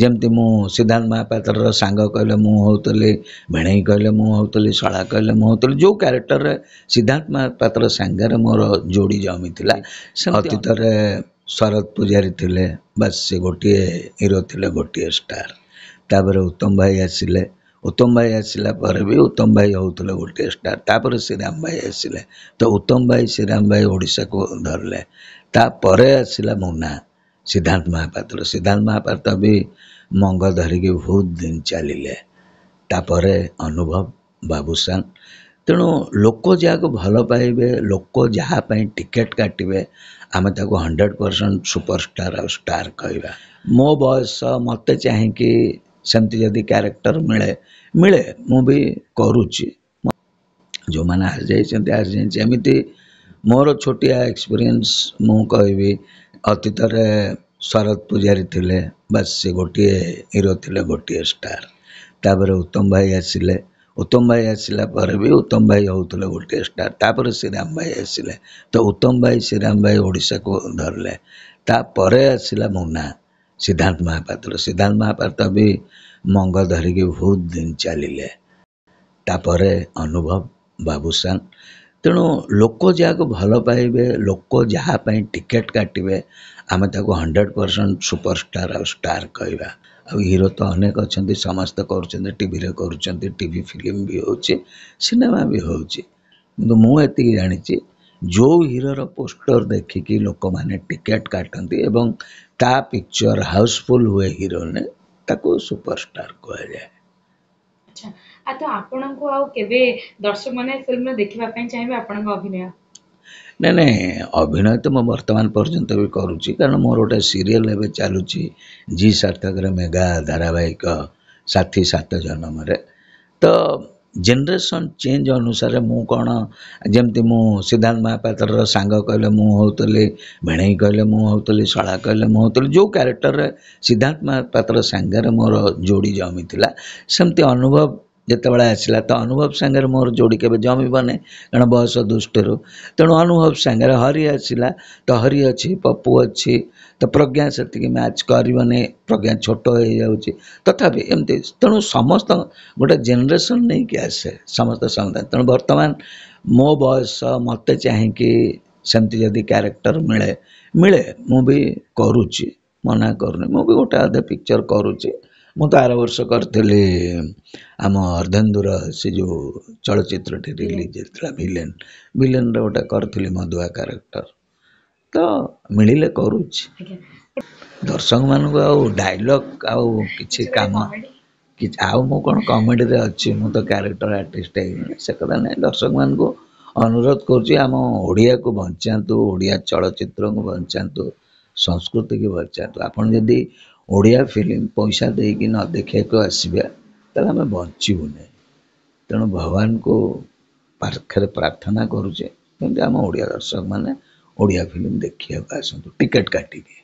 जमती मु सिद्धांत महापात्र सांग कहले मु होतली भेणई कहले मु होतली शला कहले मु होतली जो कैरेक्टर रे सिद्धांत महापात्र सांगे मोर जोड़ी जमी थिला अतीत रे शरद पुजारी थिले बस से गोटे हीरो थिले गोटे स्टार तापर उत्तम भाई आसिले उत्तम भाई आसिला पर भी उत्तम भाई होतले गोटे स्टार तापर श्रीराम भाई आसिले तो उत्तम भाई श्रीराम भाई ओडिशा को धरले तापर आसिला मुन्ना सिद्धांत महापात्र भी मंग धरिकी बहुत दिन चलिले तापर अनुभव बाबूसान तेणु लोक जहाँ भल पाइबे लोक जहाँ टिकेट काटिबे आमे ताको 100% सुपरस्टार और स्टार कहवा मो बयस मत चाहे कि सेमती जदि कैरेक्टर मिले मिले मु भी करुच्ची जो मैंने आसमती मोर छोटिया एक्सपीरियंस मु कहबी अतीत रे शरद पुजारी थिले बस से गोटे हीरो थिले गोटे स्टार तापर उत्तम भाई आसिले उत्तम भाई आसिला पर भी उत्तम भाई होतले गोटे स्टार तापर श्रीराम भाई आसिले तो उत्तम भाई श्रीराम भाई ओडिशा को धरले तापर आसिला मुन्ना सिद्धांत महापात्र भी मंग धरिकी बहुत दिन चलिले तापर अनुभव बाबूसान तेणु लोक जहाँ भल पाइबे लोक जहाँ टिकेट काटिबे आमे ताको 100% सुपरस्टार और स्टार कहवा आ हीरो तो अनेक अच्छा समस्त कर टीवी रे कर टीवी फिल्म भी होची सिनेमा भी होची किंतु मु एतिकी जानिची जो हीरोर पोस्टर देखिकी लोक माने टिकेट काटती एवं ता पिक्चर हाउसफुल हुए हीरो ने ताको सुपरस्टार कहा जाए। अच्छा आ तो आपन को आ केबे दर्शक माने फिल्म देखिबा पई चाहिबे आपन को अभिनय नहीं नहीं अभिनय तो मैं वर्तमान पर्यंत भी करुच्ची कारण मोर गोटे सीरियल एवं चलुची जी सार्थक मेगा धारावाहिक साथी सात जन्म तो जेनरेशन चेंज अनुसार मु कौन जमती मु सिद्धांत महापात्र सांग कहले मु होतली भेणई कहले मु होतली शला कहले मु होतली जो कैरेक्टर रे सिद्धांत महापात्र सांगे मोर जोड़ी जमी थिला सेमती अनुभव जितेबाला आसला तो अनुभव सांगे मोर जोड़ी के जमी बने कारण बयस दुष्टि तेणु अनुभव सांगे हरि आसला तो हरि अच्छी पप्पू अच्छी तो प्रज्ञा से मैच करने प्रज्ञा छोट हो जाऊँगी तथापि एमती तेणु समस्त गोटे जेनरेशन नहीं कि आसे समस्त समझ तेणु बर्तमान मो बयस मत चाहे कि सेमती जदि कैरेक्टर मिले मिले मु भी करुच्ची मना करूनी मु भी गोटे अधे पिक्चर करुच्ची मु तो आर वर्ष करी आम अर्धेन्दुर से जो चलचित्र रिलीज होता विलेन विलेन गोटे करी मधुआ कैरेक्टर तो मिले करुच्ची दर्शक मान को डायलॉग आउ किछि काम कि आउ मु कौन कॉमेडी रे अच्छी मु तो कैरेक्टर आर्टिस्ट से कथा नहीं दर्शक मान को अनुरोध करुच्ची आम ओडिया को बचातु ओडिया चलचित्र को बचातु संस्कृति की बचातु आपन जदि ओडिया फिल्म पैसा देकी न देखा को आसबा ताले आम बचबू नहीं तेणु भगवान को पाखे प्रार्थना करुचे आम ओडिया दर्शक माने ओडिया फिल्म देखिया आसतु टिकेट काटिके।